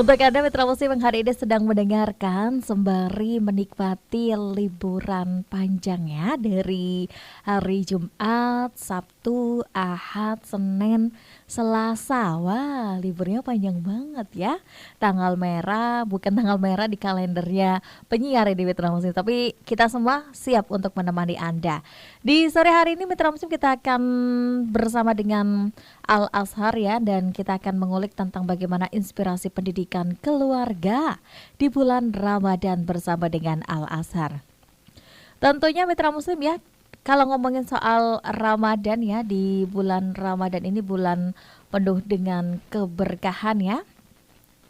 Untuk Anda mitra muslim yang hari ini sedang mendengarkan sembari menikmati liburan panjangnya dari hari Jumat, Sabtu, Ahad, Senin, Selasa. Wah, liburnya panjang banget ya. Tanggal merah, bukan tanggal merah di kalendernya penyiar ini mitra muslim, tapi kita semua siap untuk menemani Anda. Di sore hari ini mitra muslim kita akan bersama dengan Al Azhar ya, dan kita akan mengulik tentang bagaimana inspirasi pendidikan keluarga di bulan Ramadan bersama dengan Al Azhar. Tentunya mitra muslim ya, kalau ngomongin soal Ramadan ya, di bulan Ramadan ini bulan penuh dengan keberkahan ya,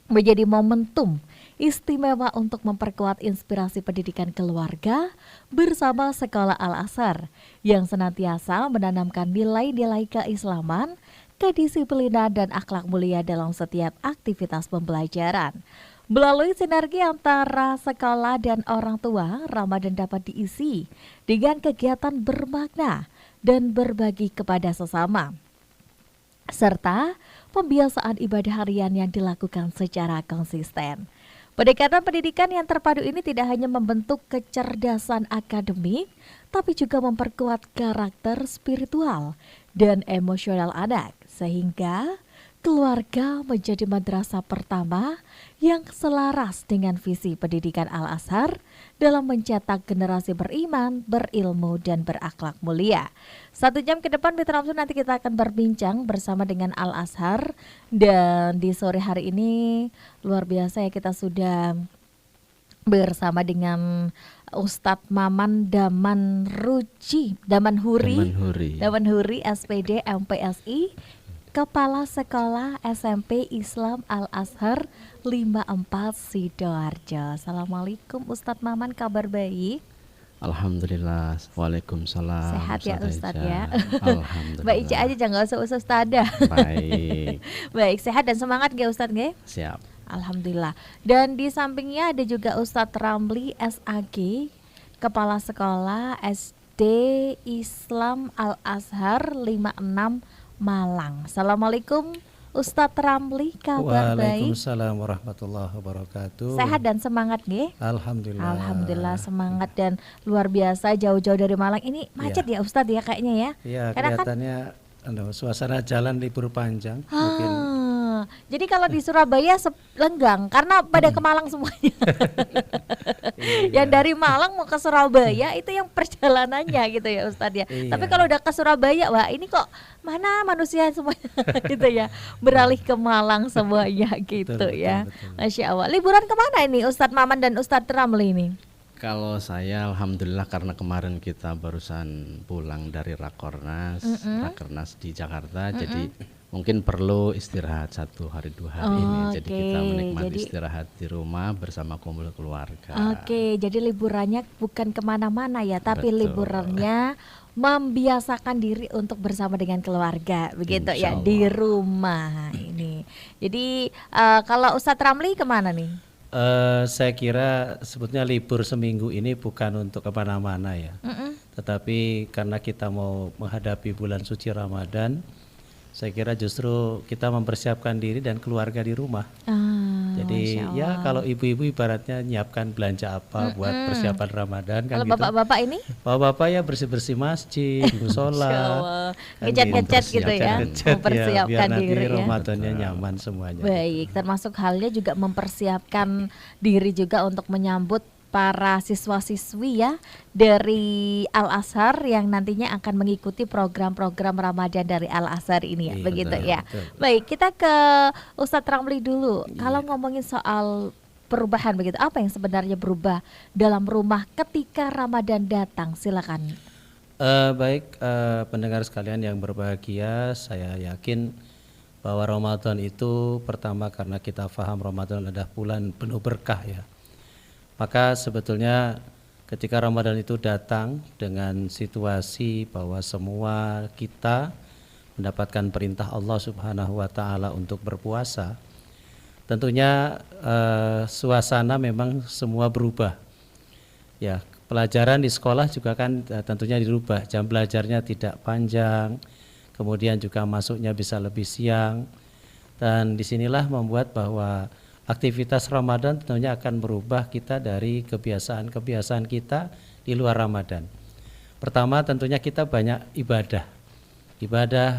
menjadi momentum istimewa untuk memperkuat inspirasi pendidikan keluarga bersama Sekolah Al Azhar yang senantiasa menanamkan nilai-nilai keislaman, kedisiplinan dan akhlak mulia dalam setiap aktivitas pembelajaran. Melalui sinergi antara sekolah dan orang tua, Ramadan dapat diisi dengan kegiatan bermakna dan berbagi kepada sesama, serta pembiasaan ibadah harian yang dilakukan secara konsisten. Pendekatan pendidikan yang terpadu ini tidak hanya membentuk kecerdasan akademik, tapi juga memperkuat karakter spiritual dan emosional anak, sehingga keluarga menjadi madrasah pertama yang selaras dengan visi pendidikan Al Azhar dalam mencetak generasi beriman, berilmu, dan berakhlak mulia. 1 jam ke depan mitra muslim nanti kita akan berbincang bersama dengan Al Azhar, dan di sore hari ini luar biasa ya, kita sudah bersama dengan Ustadz Maman Damanhuri SPD MPSI, Kepala Sekolah SMP Islam Al Azhar 54 Sidoarjo. Assalamualaikum Ustadz Maman, kabar baik? Alhamdulillah, waalaikumsalam. Sehat ya Ustadz ya? Alhamdulillah. Mbak Ica aja jangan usah Ustadzah. Baik. Baik, sehat dan semangat gak Ustadz gak? Siap. Alhamdulillah. Dan di sampingnya ada juga Ustadz Ramli SAG, Kepala Sekolah SD Islam Al Azhar 56 Malang. Assalamualaikum Ustadz Ramli, kabar baik? Waalaikumsalam warahmatullahi wabarakatuh. Sehat dan semangat nih? Alhamdulillah. Alhamdulillah semangat dan luar biasa, jauh-jauh dari Malang. Ini macet ya Ustadz ya kayaknya ya? Iya, karena kelihatannya suasana jalan libur panjang. Mungkin jadi kalau di Surabaya lenggang karena pada ke Malang semuanya. Yang dari Malang mau ke Surabaya itu yang perjalanannya gitu ya Ustadz ya. Tapi kalau udah ke Surabaya, wah ini kok mana manusia semuanya gitu ya, beralih ke Malang semuanya gitu betul, ya. betul. Masya Allah. Liburan kemana ini Ustadz Maman dan Ustadz Ramli ini? Kalau saya alhamdulillah karena kemarin kita barusan pulang dari Rakernas di Jakarta, jadi mungkin perlu istirahat 1 hari 2 hari ini. Jadi kita menikmati istirahat di rumah bersama kumpul keluarga. Oke, jadi liburannya bukan kemana-mana ya, tapi Betul. liburannya membiasakan diri untuk bersama dengan keluarga, begitu ya, Insya di Allah. rumah ini. Jadi kalau Ustadz Ramli kemana nih? saya kira sebetulnya libur seminggu ini bukan untuk kemana-mana ya. Tetapi karena kita mau menghadapi bulan suci Ramadan, saya kira justru kita mempersiapkan diri dan keluarga di rumah. Jadi Masya ya Allah. kalau ibu-ibu ibaratnya nyiapkan belanja apa buat persiapan Ramadan kan Kalau gitu. bapak-bapak ini? Bapak-bapak ya bersih-bersih masjid, Masya musola, Allah. kan Ngecat-ngecat gitu. gitu ya, Ngecat-ngecat mempersiapkan biar diri nanti ya. Ramadannya nyaman semuanya. Baik, termasuk halnya juga mempersiapkan diri juga untuk menyambut para siswa-siswi ya dari Al Azhar yang nantinya akan mengikuti program-program Ramadan dari Al Azhar ini ya, Iya, begitu betul, ya. betul. Baik, kita ke Ustadz Ramli dulu. Kalau ngomongin soal perubahan begitu, apa yang sebenarnya berubah dalam rumah ketika Ramadan datang? Silakan. Baik, pendengar sekalian yang berbahagia, saya yakin bahwa Ramadan itu pertama karena kita paham Ramadan adalah bulan penuh berkah ya. Maka sebetulnya ketika Ramadan itu datang dengan situasi bahwa semua kita mendapatkan perintah Allah Subhanahu wa taala untuk berpuasa, tentunya suasana memang semua berubah. Ya, pelajaran di sekolah juga kan tentunya dirubah, jam belajarnya tidak panjang, kemudian juga masuknya bisa lebih siang, dan disinilah membuat bahwa aktivitas Ramadan tentunya akan merubah kita dari kebiasaan-kebiasaan kita di luar Ramadan. Pertama tentunya kita banyak ibadah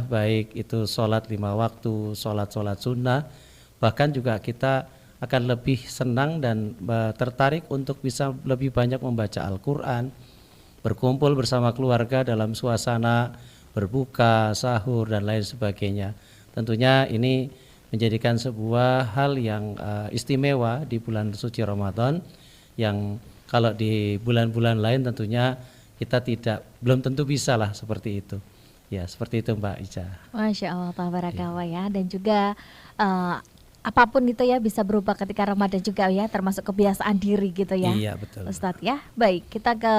baik itu sholat 5 waktu, sholat sunnah, bahkan juga kita akan lebih senang dan tertarik untuk bisa lebih banyak membaca Al-Quran, berkumpul bersama keluarga dalam suasana berbuka, sahur dan lain sebagainya. Tentunya ini menjadikan sebuah hal yang istimewa di bulan suci Ramadan, yang kalau di bulan-bulan lain tentunya kita belum tentu bisa lah seperti itu. Ya, seperti itu Mbak Ica. Masya Allah, tabarakallah ya. Dan juga apapun itu ya bisa berubah ketika Ramadan juga ya, termasuk kebiasaan diri gitu ya. Iya, betul. Ustadz ya. Baik, kita ke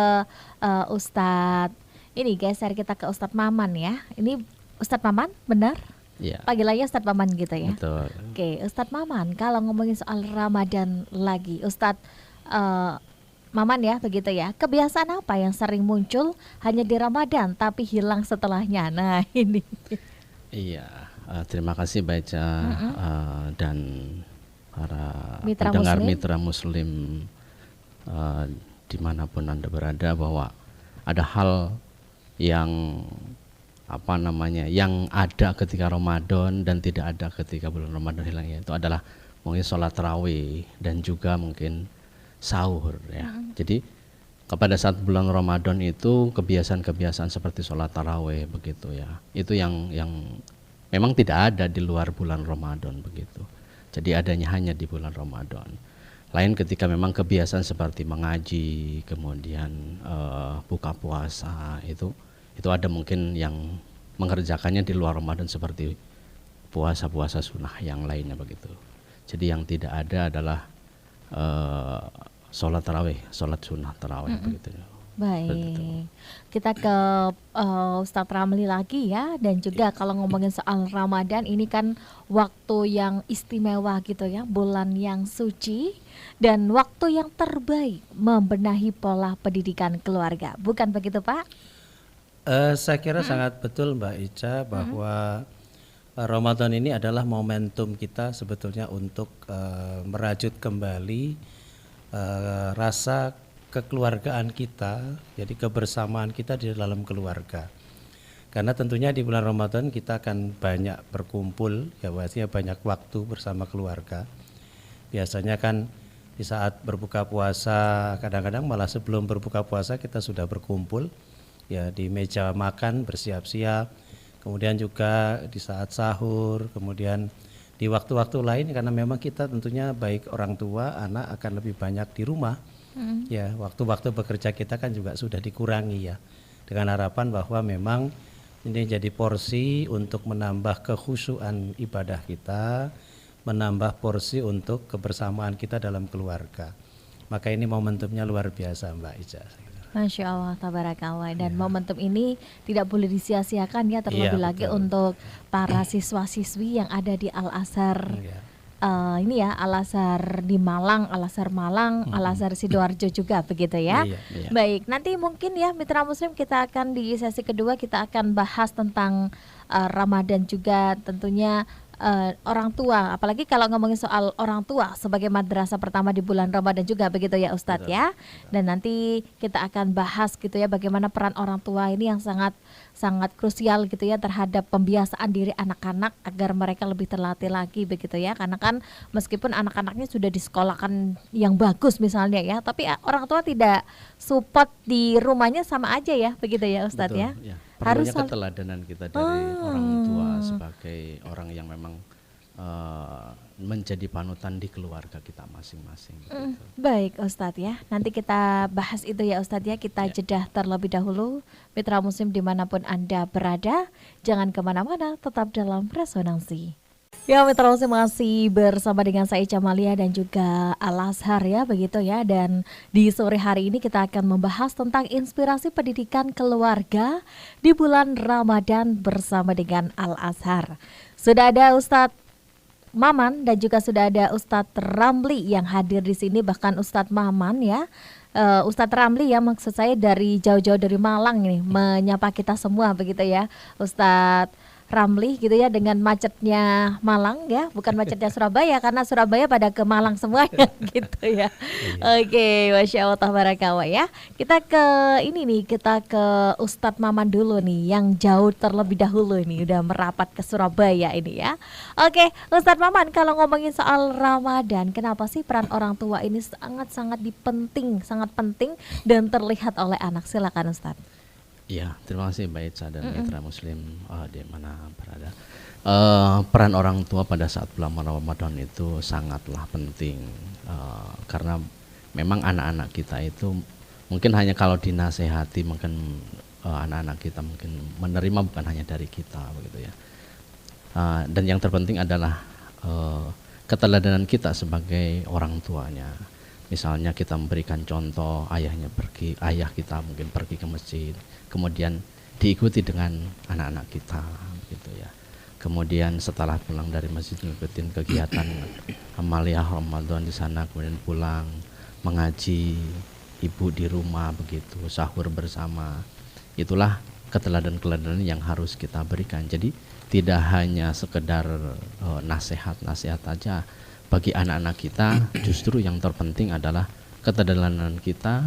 Ustadz. Ini geser kita ke Ustadz Maman ya. Ini Ustadz Maman, benar? Iya. Panggilannya Ustadz Maman gitu ya. Betul. Oke, Ustadz Maman, kalau ngomongin soal Ramadan lagi, Ustadz Maman ya, begitu ya. Kebiasaan apa yang sering muncul hanya di Ramadan tapi hilang setelahnya? Nah, ini. Iya, terima kasih Baca dan para Mitra pendengar Muslim. mitra Muslim dimanapun Anda berada, bahwa ada hal yang yang ada ketika Ramadan dan tidak ada ketika bulan Ramadan hilang, yaitu adalah mungkin sholat tarawih dan juga mungkin sahur ya. Jadi pada saat bulan Ramadan itu kebiasaan-kebiasaan seperti sholat tarawih begitu ya, itu yang memang tidak ada di luar bulan Ramadan begitu. Jadi adanya hanya di bulan Ramadan. Lain ketika memang kebiasaan seperti mengaji, kemudian buka puasa, itu ada mungkin yang mengerjakannya di luar Ramadan seperti puasa-puasa sunnah yang lainnya begitu. Jadi yang tidak ada adalah sholat tarawih, sholat sunnah tarawih begitu. Baik, kita ke Ustadz Ramli lagi ya. Dan juga kalau ngomongin soal Ramadan, ini kan waktu yang istimewa gitu ya, bulan yang suci dan waktu yang terbaik membenahi pola pendidikan keluarga. Bukan begitu Pak? Saya kira sangat betul Mbak Ica, bahwa Ramadan ini adalah momentum kita sebetulnya untuk merajut kembali rasa kekeluargaan kita, jadi kebersamaan kita di dalam keluarga. Karena tentunya di bulan Ramadan kita akan banyak berkumpul, ya pastinya banyak waktu bersama keluarga. Biasanya kan di saat berbuka puasa, kadang-kadang malah sebelum berbuka puasa kita sudah berkumpul ya di meja makan bersiap-siap. Kemudian juga di saat sahur, kemudian di waktu-waktu lain, karena memang kita tentunya baik orang tua, anak akan lebih banyak di rumah. Ya, waktu-waktu bekerja kita kan juga sudah dikurangi ya. Dengan harapan bahwa memang ini jadi porsi untuk menambah kekhusyuan ibadah kita, menambah porsi untuk kebersamaan kita dalam keluarga. Maka ini momentumnya luar biasa Mbak Ica. Masya Allah, tabarakallah. Dan momentum ini tidak boleh disia-siakan ya, terlebih lagi betul. untuk para siswa-siswi yang ada di Al-Azhar. Ini ya, Al-Azhar di Malang, Al-Azhar Malang, Al-Azhar Sidoarjo juga begitu ya. Iya. Baik, nanti mungkin ya Mitra Muslim kita akan di sesi kedua kita akan bahas tentang Ramadan juga, tentunya orang tua, apalagi kalau ngomongin soal orang tua sebagai madrasah pertama di bulan Ramadan juga begitu ya Ustadz ya. Dan nanti kita akan bahas gitu ya bagaimana peran orang tua ini yang sangat krusial gitu ya terhadap pembiasaan diri anak-anak agar mereka lebih terlatih lagi begitu ya. Karena kan meskipun anak-anaknya sudah disekolahkan yang bagus misalnya ya, tapi orang tua tidak support di rumahnya sama aja ya begitu ya Ustadz ya. Perlunya keteladanan kita dari orang tua sebagai orang yang memang menjadi panutan di keluarga kita masing-masing. Baik Ustadz ya, nanti kita bahas itu ya Ustadz ya. Kita jeda terlebih dahulu. Mitra Muslim dimanapun Anda berada, jangan kemana-mana, tetap dalam Resonansi. Ya, Mitra Muslim masih bersama dengan saya Ica Malia dan juga Al-Azhar ya begitu ya. Dan di sore hari ini kita akan membahas tentang inspirasi pendidikan keluarga di bulan Ramadan bersama dengan Al-Azhar. Sudah ada Ustadz Maman dan juga sudah ada Ustadz Ramli yang hadir di sini, bahkan Ustadz Maman ya. Ustadz Ramli ya, maksud saya dari jauh-jauh dari Malang ini menyapa kita semua begitu ya. Ustadz Ramli gitu ya, dengan macetnya Malang ya, bukan macetnya Surabaya karena Surabaya pada ke Malang semuanya gitu ya. Oke, Masya Allah tabarakallah ya. Kita ke ini nih, kita ke Ustadz Maman dulu nih, yang jauh terlebih dahulu ini udah merapat ke Surabaya ini ya. Oke, Ustadz Maman, kalau ngomongin soal Ramadan, kenapa sih peran orang tua ini sangat-sangat sangat penting dan terlihat oleh anak? Silakan Ustadz. Ya, terima kasih Mbak Ica dan mitra Muslim di mana berada. Peran orang tua pada saat bulan Ramadan itu sangatlah penting, karena memang anak-anak kita itu mungkin hanya kalau dinasehati mungkin anak-anak kita mungkin menerima bukan hanya dari kita begitu ya. Dan yang terpenting adalah keteladanan kita sebagai orang tuanya. Misalnya kita memberikan contoh, ayah kita mungkin pergi ke masjid, kemudian diikuti dengan anak-anak kita gitu ya. Kemudian setelah pulang dari masjid ngikutin kegiatan amaliyah Ramadan di sana, kemudian pulang mengaji, ibu di rumah begitu, sahur bersama. Itulah keteladanan-keteladanan yang harus kita berikan. Jadi tidak hanya sekedar nasihat-nasihat aja. Bagi anak-anak kita justru yang terpenting adalah keteladanan kita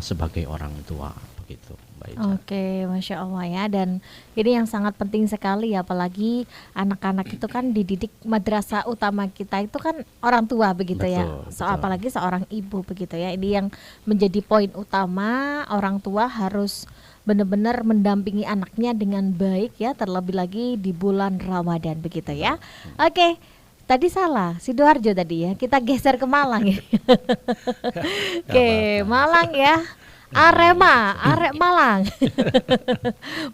sebagai orang tua begitu, Mbak Ica. Oke, Masya Allah ya. Dan ini yang sangat penting sekali ya, apalagi anak-anak itu kan dididik, madrasah utama kita itu kan orang tua begitu ya. Apalagi seorang ibu begitu ya. Ini yang menjadi poin utama, orang tua harus benar-benar mendampingi anaknya dengan baik ya, terlebih lagi di bulan Ramadan begitu ya. Oke. Tadi salah, Sidoarjo tadi ya. Kita geser ke Malang ya. Oke, Malang ya. Arek Malang.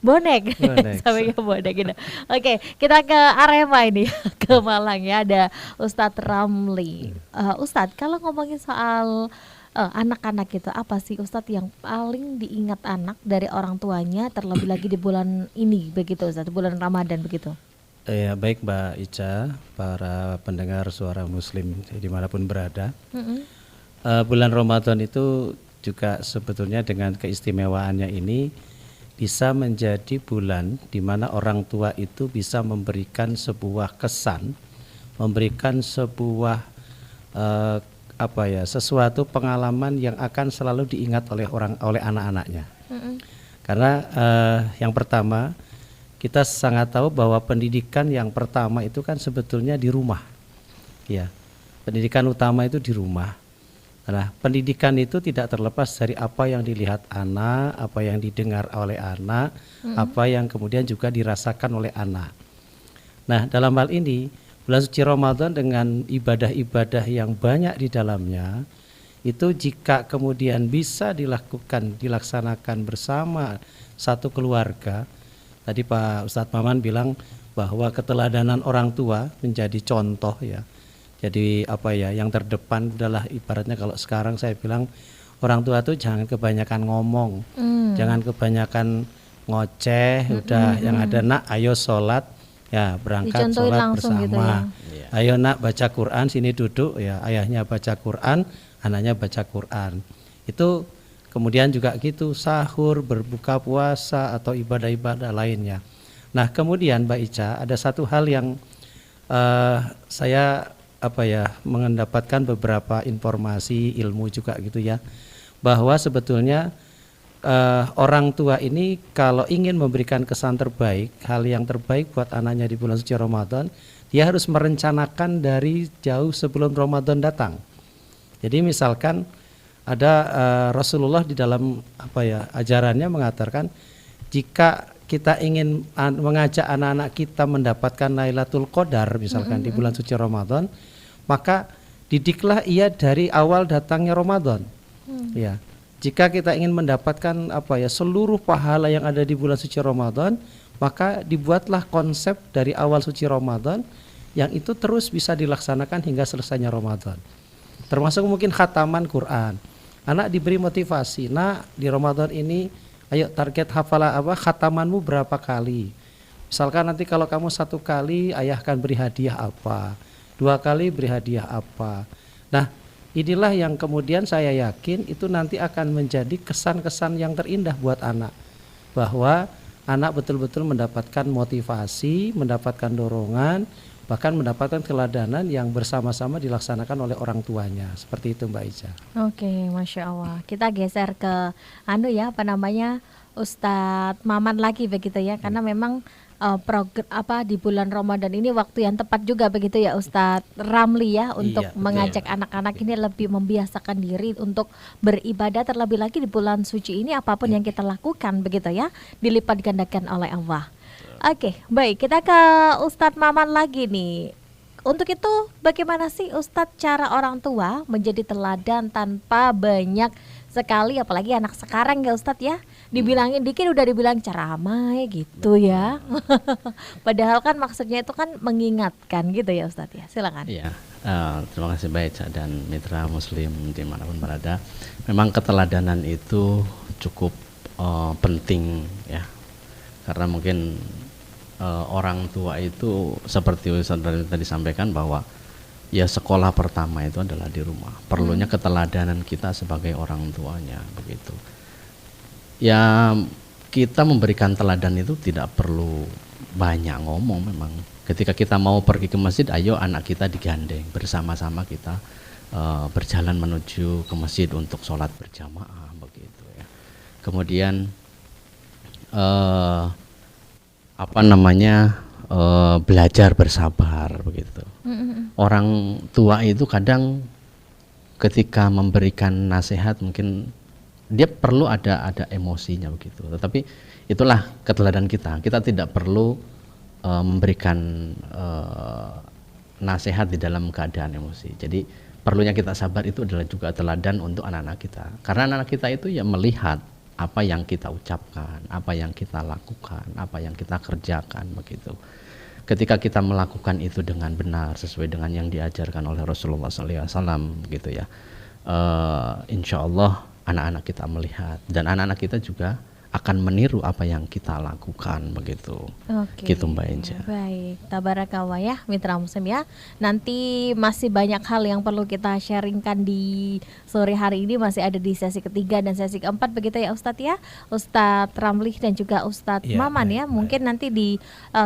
Bonek. Sampai ke bonek gitu. Oke, kita ke Arema ini, ke Malang ya. Ada Ustadz Ramli. Ustadz, kalau ngomongin soal anak-anak itu, apa sih Ustadz yang paling diingat anak dari orang tuanya, terlebih lagi di bulan ini begitu Ustadz, bulan Ramadan begitu? Ya, baik Mbak Ica, para pendengar suara Muslim dimanapun berada. Bulan Ramadan itu juga sebetulnya dengan keistimewaannya ini bisa menjadi bulan di mana orang tua itu bisa memberikan sebuah kesan, memberikan sebuah sesuatu pengalaman yang akan selalu diingat oleh anak-anaknya. Karena yang pertama, kita sangat tahu bahwa pendidikan yang pertama itu kan sebetulnya di rumah. Ya. Pendidikan utama itu di rumah. Nah, pendidikan itu tidak terlepas dari apa yang dilihat anak, apa yang didengar oleh anak, apa yang kemudian juga dirasakan oleh anak. Nah, dalam hal ini bulan suci Ramadan dengan ibadah-ibadah yang banyak di dalamnya, itu jika kemudian bisa dilaksanakan bersama satu keluarga. Tadi Pak Ustadz Maman bilang bahwa keteladanan orang tua menjadi contoh ya. Jadi yang terdepan adalah ibaratnya kalau sekarang saya bilang orang tua tuh jangan kebanyakan ngomong, jangan kebanyakan ngoceh, udah yang ada nak ayo sholat ya, berangkat sholat bersama. Gitu ya. Ayo nak baca Quran, sini duduk ya, ayahnya baca Quran, anaknya baca Quran. Itu kemudian juga gitu sahur, berbuka puasa atau ibadah-ibadah lainnya. Nah kemudian Mbak Ica, ada satu hal yang saya mendapatkan beberapa informasi ilmu juga gitu ya, bahwa sebetulnya orang tua ini kalau ingin memberikan kesan terbaik, hal yang terbaik buat anaknya di bulan suci Ramadan, dia harus merencanakan dari jauh sebelum Ramadan datang. Jadi misalkan ada Rasulullah di dalam ajarannya mengatakan, jika kita ingin mengajak anak-anak kita mendapatkan Lailatul Qadar misalkan di bulan suci Ramadan, maka didiklah ia dari awal datangnya Ramadan. Ya. Jika kita ingin mendapatkan seluruh pahala yang ada di bulan suci Ramadan, maka dibuatlah konsep dari awal suci Ramadan yang itu terus bisa dilaksanakan hingga selesainya Ramadan. Termasuk mungkin khataman Quran. Anak diberi motivasi, nak di Ramadan ini ayo target hafalah khatamanmu berapa kali. Misalkan nanti kalau kamu 1 kali, ayah akan beri hadiah apa, 2 kali beri hadiah apa. Nah inilah yang kemudian saya yakin itu nanti akan menjadi kesan-kesan yang terindah buat anak, bahwa anak betul-betul mendapatkan motivasi, mendapatkan dorongan, bahkan mendapatkan teladanan yang bersama-sama dilaksanakan oleh orang tuanya. Seperti itu Mbak Ica. Oke, Masya Allah. Kita geser ke Ustadz Maman lagi begitu ya, karena memang di bulan Ramadan ini waktu yang tepat juga begitu ya Ustadz Ramli ya, untuk Iya, mengajak anak-anak ini lebih membiasakan diri untuk beribadah, terlebih lagi di bulan suci ini apapun yang kita lakukan begitu ya dilipat gandakan oleh Allah. Oke, baik, kita ke Ustadz Maman lagi nih. Untuk itu bagaimana sih Ustadz cara orang tua menjadi teladan tanpa banyak sekali, apalagi anak sekarang ya Ustadz ya, dibilangin dikit udah dibilang ceramah gitu ya. Padahal kan maksudnya itu kan mengingatkan gitu ya Ustadz ya. Silakan. Iya, terima kasih Mbak Eca dan mitra muslim dimanapun berada. Memang keteladanan itu cukup penting ya, karena mungkin orang tua itu seperti Ustadz tadi sampaikan bahwa ya sekolah pertama itu adalah di rumah. Perlunya keteladanan kita sebagai orang tuanya begitu. Ya kita memberikan teladan itu tidak perlu banyak ngomong memang. Ketika kita mau pergi ke masjid, ayo anak kita digandeng bersama-sama kita berjalan menuju ke masjid untuk sholat berjamaah begitu ya. Kemudian belajar bersabar begitu. Orang tua itu kadang ketika memberikan nasihat mungkin dia perlu ada emosinya begitu. Tetapi itulah keteladanan kita. Kita tidak perlu memberikan nasihat di dalam keadaan emosi. Jadi perlunya kita sabar itu adalah juga teladan untuk anak-anak kita. Karena anak-anak kita itu ya melihat apa yang kita ucapkan, apa yang kita lakukan, apa yang kita kerjakan begitu. Ketika kita melakukan itu dengan benar sesuai dengan yang diajarkan oleh Rasulullah SAW gitu ya, insya Allah anak-anak kita melihat dan anak-anak kita juga akan meniru apa yang kita lakukan begitu. Oke. Gitu Mbak Enja. Baik, tabarakallah ya mitra muslim ya. Nanti masih banyak hal yang perlu kita sharingkan di sore hari ini, masih ada di sesi ketiga dan sesi keempat begitu ya Ustadz ya. Ustadz Ramli dan juga Ustadz Maman ya. Mungkin nanti di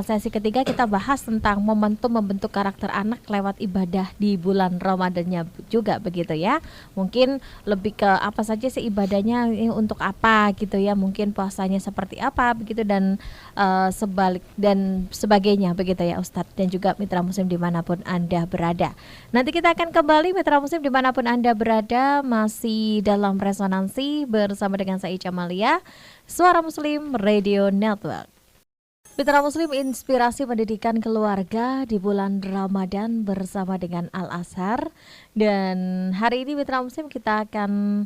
sesi ketiga kita bahas tentang momentum membentuk karakter anak lewat ibadah di bulan Ramadannya juga begitu ya. Mungkin lebih ke apa saja sih ibadahnya, ini untuk apa gitu ya. Mungkin puasanya seperti apa begitu dan sebalik dan sebagainya begitu ya Ustadz dan juga mitra muslim dimanapun Anda berada. Nanti kita akan kembali mitra muslim dimanapun Anda berada, masih dalam resonansi bersama dengan saya Ica Malia, Suara Muslim Radio Network. Mitra Muslim, inspirasi pendidikan keluarga di bulan Ramadan bersama dengan Al-Azhar. Dan hari ini Mitra Muslim kita akan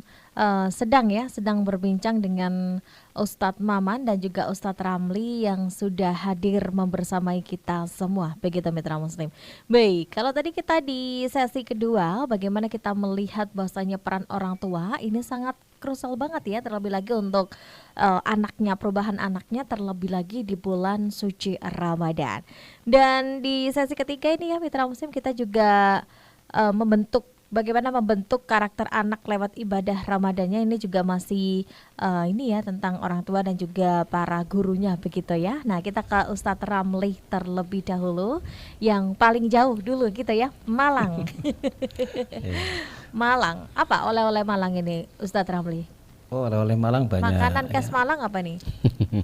sedang berbincang dengan Ustadz Maman dan juga Ustadz Ramli yang sudah hadir membersamai kita semua. Begitu Mitra Muslim. Baik, kalau tadi kita di sesi kedua, bagaimana kita melihat bahwasanya peran orang tua ini sangat krusial banget ya, terlebih lagi untuk anaknya, perubahan anaknya, terlebih lagi di bulan suci Ramadan. Dan di sesi ketiga ini ya Mitra Muslim, kita juga bagaimana membentuk karakter anak lewat ibadah Ramadannya, ini juga masih ini ya tentang orang tua dan juga para gurunya begitu ya. Nah, kita ke Ustadz Ramli terlebih dahulu, yang paling jauh dulu gitu ya, Malang. Malang, apa oleh-oleh Malang ini Ustadz Ramli? Oh, oleh-oleh Malang banyak. Makanan khas Malang apa nih?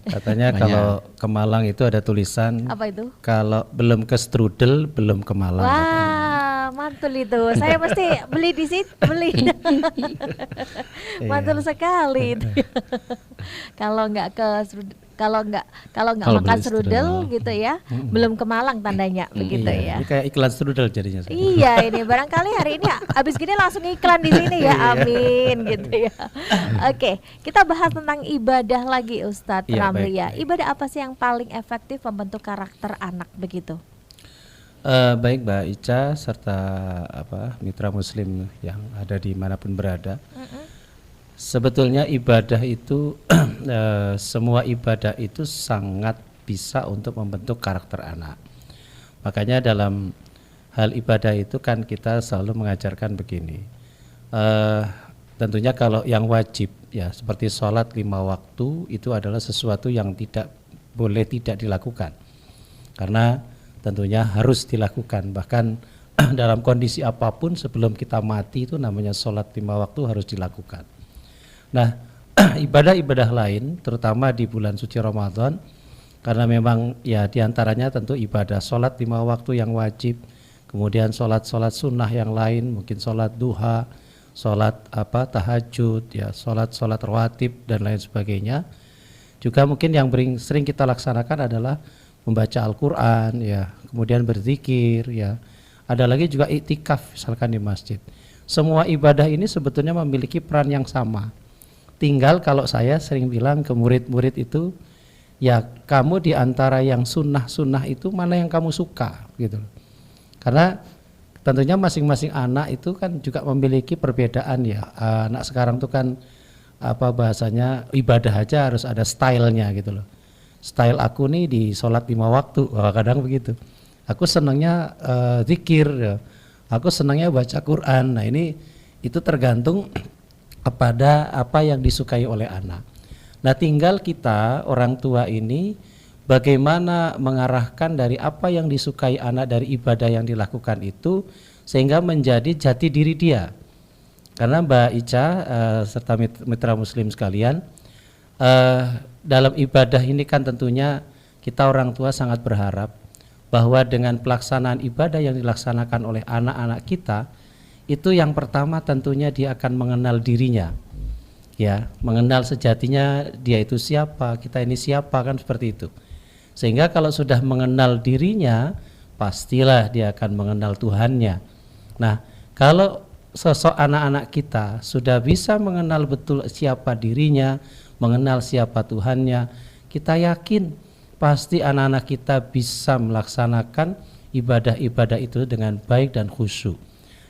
Katanya kalau ke Malang itu ada tulisan, apa itu? Kalau belum ke strudel belum ke Malang. Wah, mantul itu. Saya mesti beli di situ, beli. Mantul sekali. Kalau nggak makan strudel gitu ya, belum ke Malang tandanya begitu ya. Ini kayak iklan strudel jadinya. Iya, ini barangkali hari ini abis gini langsung iklan di sini ya, amin gitu ya. Oke, kita bahas tentang ibadah lagi Ustadz Ramli ya. Ibadah apa sih yang paling efektif membentuk karakter anak begitu? Baik Mbak Ica serta mitra muslim yang ada di manapun berada. Sebetulnya ibadah itu semua ibadah itu sangat bisa untuk membentuk karakter anak. Makanya dalam hal ibadah itu kan kita selalu mengajarkan begini. Tentunya kalau yang wajib ya seperti sholat 5 waktu itu adalah sesuatu yang tidak boleh tidak dilakukan. Karena tentunya harus dilakukan, bahkan dalam kondisi apapun sebelum kita mati itu namanya sholat 5 waktu harus dilakukan. Nah, ibadah-ibadah lain terutama di bulan suci Ramadan, karena memang ya diantaranya tentu ibadah sholat 5 waktu yang wajib, kemudian sholat-sholat sunnah yang lain, mungkin sholat duha, sholat tahajud, ya sholat rawatib dan lain sebagainya. Juga mungkin yang sering kita laksanakan adalah membaca Al-Quran, ya, kemudian berzikir, ya. Ada lagi juga iktikaf misalkan di masjid. Semua ibadah ini sebetulnya memiliki peran yang sama. Tinggal kalau saya sering bilang ke murid-murid itu, ya kamu di antara yang sunnah-sunnah itu mana yang kamu suka gitu. Karena tentunya masing-masing anak itu kan juga memiliki perbedaan ya. Anak sekarang tuh kan bahasanya ibadah aja harus ada stylenya gitu loh. Style aku nih di sholat 5 waktu, kadang begitu. Aku senangnya zikir, ya. Aku senangnya baca Quran. Nah itu tergantung kepada apa yang disukai oleh anak. Nah tinggal kita orang tua ini bagaimana mengarahkan dari apa yang disukai anak dari ibadah yang dilakukan itu sehingga menjadi jati diri dia. Karena Mbak Ica serta mitra muslim sekalian, dalam ibadah ini kan tentunya kita orang tua sangat berharap bahwa dengan pelaksanaan ibadah yang dilaksanakan oleh anak-anak kita itu yang pertama tentunya dia akan mengenal dirinya, ya, mengenal sejatinya dia itu siapa, kita ini siapa, kan seperti itu. Sehingga kalau sudah mengenal dirinya pastilah dia akan mengenal Tuhannya. Nah kalau sosok anak-anak kita sudah bisa mengenal betul siapa dirinya, mengenal siapa Tuhannya, kita yakin pasti anak-anak kita bisa melaksanakan ibadah-ibadah itu dengan baik dan khusyuk.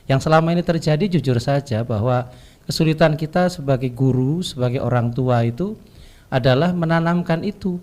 Yang selama ini terjadi jujur saja bahwa kesulitan kita sebagai guru, sebagai orang tua itu adalah menanamkan itu,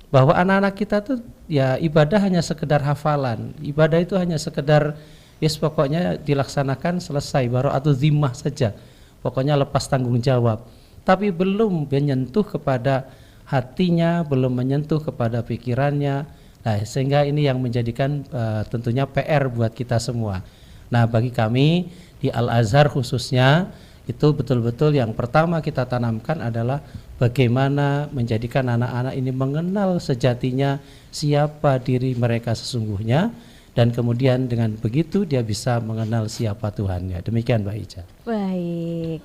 bahwa anak-anak kita tuh ya ibadah hanya sekedar hafalan, ibadah itu hanya sekedar pokoknya dilaksanakan selesai, baru atau zimmah saja, pokoknya lepas tanggung jawab, tapi belum menyentuh kepada hatinya, belum menyentuh kepada pikirannya. Nah sehingga ini yang menjadikan tentunya PR buat kita semua. Nah bagi kami di Al-Azhar khususnya itu betul-betul yang pertama kita tanamkan adalah bagaimana menjadikan anak-anak ini mengenal sejatinya siapa diri mereka sesungguhnya, dan kemudian dengan begitu dia bisa mengenal siapa Tuhannya. Demikian Mbak Ica. Baik,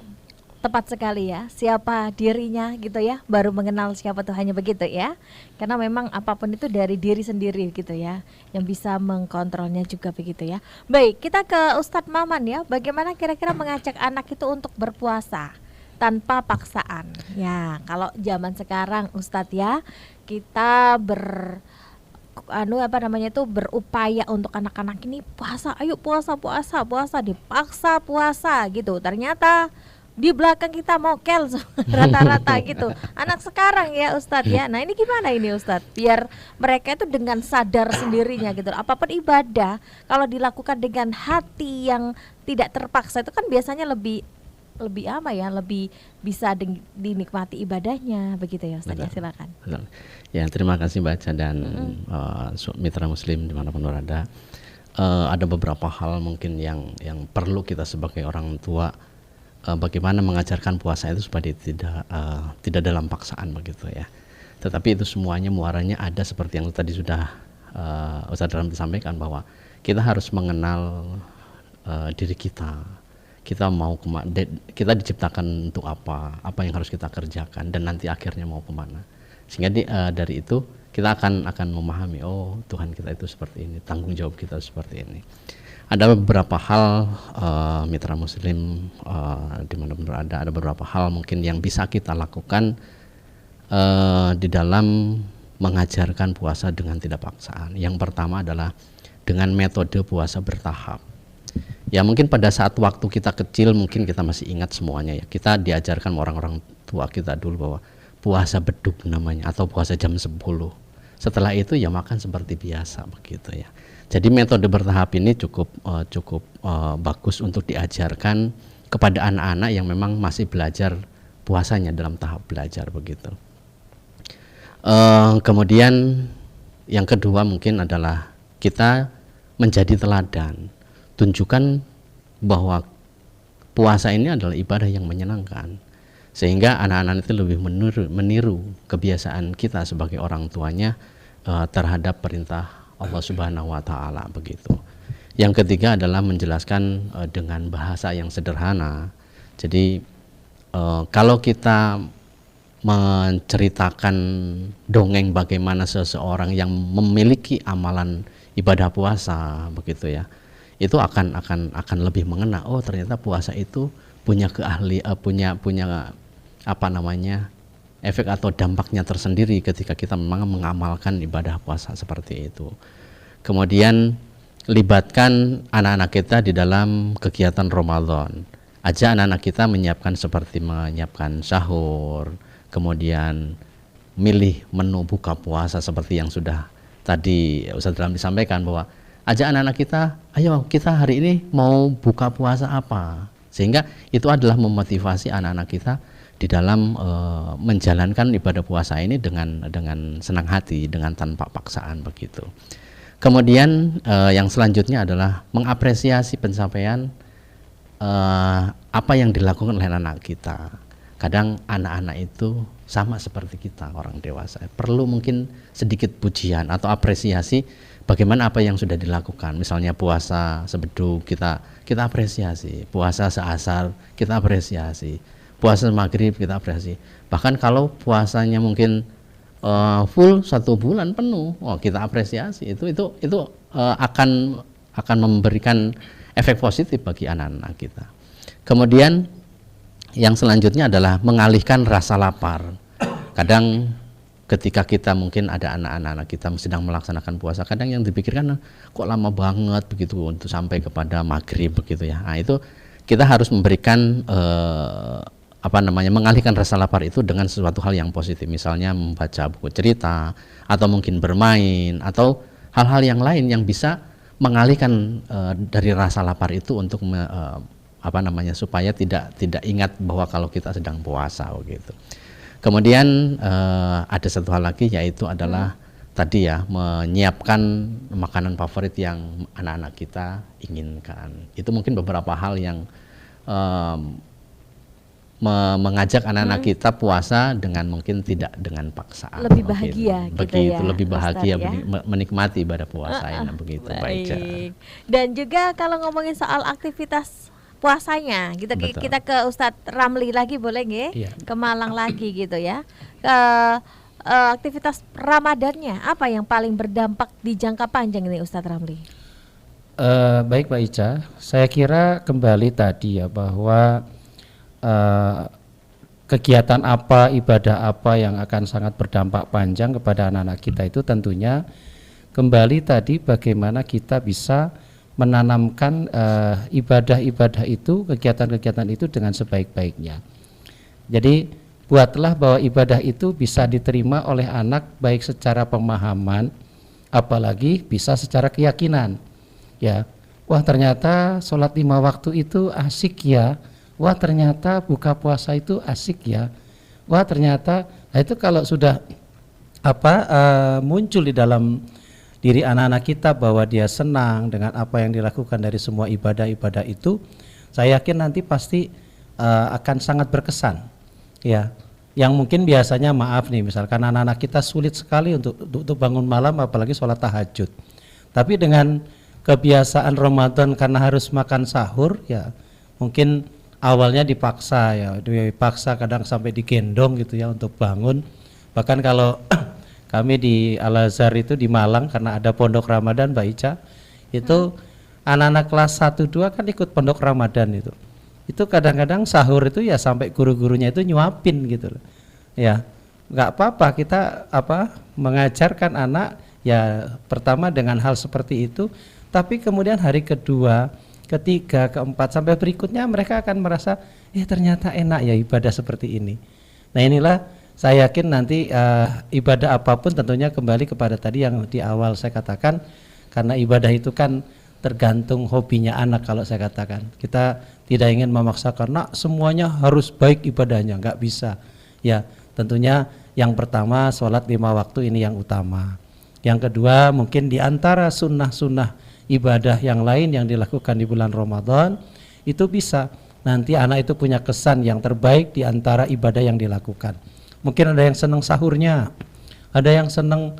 tepat sekali ya, siapa dirinya gitu ya, baru mengenal siapa Tuhannya, begitu ya. Karena memang apapun itu dari diri sendiri gitu ya, yang bisa mengkontrolnya juga begitu ya. Baik, kita ke Ustadz Maman ya, bagaimana kira-kira mengajak anak itu untuk berpuasa tanpa paksaan. Ya, kalau zaman sekarang Ustadz ya, kita berupaya untuk anak-anak ini puasa, ayo puasa, dipaksa puasa gitu. Ternyata di belakang kita mokel rata-rata gitu. Anak sekarang ya Ustadz ya. Nah ini gimana ini Ustadz? Biar mereka itu dengan sadar sendirinya gitu. Apapun ibadah kalau dilakukan dengan hati yang tidak terpaksa itu kan biasanya lebih bisa dinikmati ibadahnya, begitu ya Ustaz. Ya, silakan. Ya, terima kasih Mbak Aca dan mitra muslim dimanapun berada. Ada beberapa hal mungkin yang perlu kita sebagai orang tua, bagaimana mengajarkan puasa itu supaya tidak dalam paksaan begitu ya. Tetapi itu semuanya muaranya ada seperti yang tadi sudah Ustaz Dalam disampaikan, bahwa kita harus mengenal diri kita. Kita kita diciptakan untuk apa yang harus kita kerjakan, dan nanti akhirnya mau kemana. Sehingga dari itu kita akan memahami, oh Tuhan kita itu seperti ini, tanggung jawab kita seperti ini. Ada beberapa hal mitra muslim di mana berada, ada beberapa hal mungkin yang bisa kita lakukan di dalam mengajarkan puasa dengan tidak paksaan. Yang pertama adalah dengan metode puasa bertahap. Ya mungkin pada saat waktu kita kecil mungkin kita masih ingat semuanya ya. Kita diajarkan orang-orang tua kita dulu bahwa puasa beduk namanya, atau puasa jam 10. Setelah itu ya makan seperti biasa begitu ya. Jadi metode bertahap ini cukup bagus untuk diajarkan kepada anak-anak yang memang masih belajar puasanya dalam tahap belajar begitu. Kemudian yang kedua mungkin adalah kita menjadi teladan, tunjukkan bahwa puasa ini adalah ibadah yang menyenangkan, sehingga anak-anak itu lebih meniru kebiasaan kita sebagai orang tuanya terhadap perintah Allah Subhanahu wa taala begitu. Yang ketiga adalah menjelaskan dengan bahasa yang sederhana. Jadi kalau kita menceritakan dongeng bagaimana seseorang yang memiliki amalan ibadah puasa begitu ya, itu akan lebih mengena. Oh, ternyata puasa itu punya punya apa namanya, efek atau dampaknya tersendiri ketika kita memang mengamalkan ibadah puasa seperti itu. Kemudian libatkan anak-anak kita di dalam kegiatan Ramadan. Ajak anak-anak kita menyiapkan seperti menyiapkan sahur, kemudian milih menu buka puasa seperti yang sudah tadi Ustaz Ramli sampaikan, bahwa ajak anak-anak kita, ayo kita hari ini mau buka puasa apa, sehingga itu adalah memotivasi anak-anak kita di dalam menjalankan ibadah puasa ini dengan senang hati, dengan tanpa paksaan begitu. Kemudian yang selanjutnya adalah mengapresiasi pencapaian apa yang dilakukan oleh anak kita. Kadang anak-anak itu sama seperti kita orang dewasa, perlu mungkin sedikit pujian atau apresiasi bagaimana apa yang sudah dilakukan. Misalnya puasa sebeduk kita apresiasi, puasa seasar kita apresiasi, puasa maghrib kita apresiasi. Bahkan kalau puasanya mungkin full 1 bulan penuh, kita apresiasi. Itu akan memberikan efek positif bagi anak-anak kita. Kemudian yang selanjutnya adalah mengalihkan rasa lapar. Kadang ketika kita mungkin ada anak-anak kita sedang melaksanakan puasa, kadang yang dipikirkan kok lama banget begitu untuk sampai kepada maghrib begitu ya. Nah, itu kita harus memberikan mengalihkan rasa lapar itu dengan sesuatu hal yang positif, misalnya membaca buku cerita atau mungkin bermain atau hal-hal yang lain yang bisa mengalihkan dari rasa lapar itu untuk supaya tidak ingat bahwa kalau kita sedang puasa begitu. Kemudian ada satu hal lagi, yaitu adalah tadi ya, menyiapkan makanan favorit yang anak-anak kita inginkan. Itu mungkin beberapa hal yang mengajak anak-anak kita puasa dengan mungkin tidak dengan paksaan. Lebih bahagia mungkin. Begitu, ya, lebih bahagia Ustaz, ya? menikmati ibadah puasa ini begitu. Baik. Dan juga kalau ngomongin soal aktivitas puasanya gitu, kita ke Ustadz Ramli lagi boleh nggih? Iya. Ke Malang lagi gitu ya. Ke aktivitas Ramadannya apa yang paling berdampak di jangka panjang ini Ustadz Ramli? Baik Mbak Ica, saya kira kembali tadi ya, bahwa kegiatan apa, ibadah apa yang akan sangat berdampak panjang kepada anak-anak kita itu tentunya kembali tadi bagaimana kita bisa menanamkan ibadah-ibadah itu, kegiatan-kegiatan itu dengan sebaik-baiknya. Jadi buatlah bahwa ibadah itu bisa diterima oleh anak baik secara pemahaman, apalagi bisa secara keyakinan. Ya, wah ternyata sholat 5 waktu itu asik ya, wah ternyata buka puasa itu asik ya, wah ternyata, nah itu kalau sudah muncul di dalam diri anak-anak kita bahwa dia senang dengan apa yang dilakukan dari semua ibadah-ibadah itu, saya yakin nanti pasti akan sangat berkesan ya. Yang mungkin biasanya maaf nih, misalkan anak-anak kita sulit sekali untuk bangun malam, apalagi sholat tahajud, tapi dengan kebiasaan Ramadan karena harus makan sahur ya, mungkin awalnya dipaksa kadang sampai digendong gitu ya untuk bangun. Bahkan kalau kami di Al-Azhar itu di Malang, karena ada pondok Ramadan Mbak Ica, itu anak-anak kelas 1-2 kan ikut pondok Ramadan itu kadang-kadang sahur itu ya sampai guru-gurunya itu nyuapin gitu loh ya. Nggak apa-apa kita mengajarkan anak ya, pertama dengan hal seperti itu, tapi kemudian hari kedua, ketiga, keempat sampai berikutnya mereka akan merasa ternyata enak ya ibadah seperti ini. Nah inilah saya yakin nanti ibadah apapun tentunya kembali kepada tadi yang di awal saya katakan, karena ibadah itu kan tergantung hobinya anak. Kalau saya katakan kita tidak ingin memaksakan nak semuanya harus baik ibadahnya, nggak bisa ya. Tentunya Yang pertama, sholat 5 waktu ini yang utama. Yang kedua, mungkin di antara sunnah-sunnah ibadah yang lain yang dilakukan di bulan Ramadan, itu bisa nanti anak itu punya kesan yang terbaik di antara ibadah yang dilakukan. Mungkin ada yang senang sahurnya, ada yang senang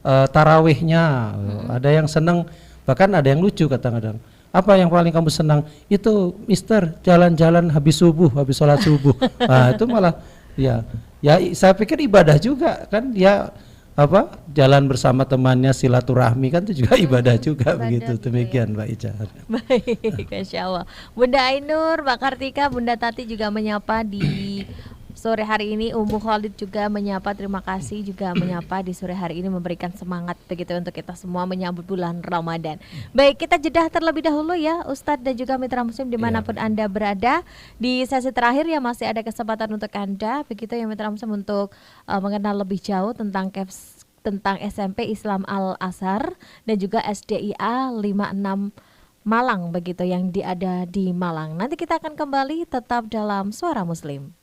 tarawihnya, ada yang senang, bahkan ada yang lucu kadang-kadang. Apa yang paling kamu senang? Itu Mister jalan-jalan habis subuh, habis sholat subuh. Nah itu malah ya saya pikir ibadah juga kan, dia apa jalan bersama temannya silaturahmi kan itu juga ibadah juga begitu. Demikian Mbak Ica. Baik, Masya Allah. Bunda Ainur, Mbak Kartika, Bunda Tati juga menyapa di sore hari ini. Ummu Khalid juga menyapa, terima kasih juga menyapa di sore hari ini, memberikan semangat begitu untuk kita semua menyambut bulan Ramadan. Baik, kita jeda terlebih dahulu ya Ustadz dan juga mitra muslim dimanapun Anda berada. Di sesi terakhir ya masih ada kesempatan untuk Anda begitu ya mitra muslim untuk mengenal lebih jauh tentang SMP Islam Al Azhar dan juga SDIA 56 Malang begitu yang ada di Malang. Nanti kita akan kembali tetap dalam Suara Muslim.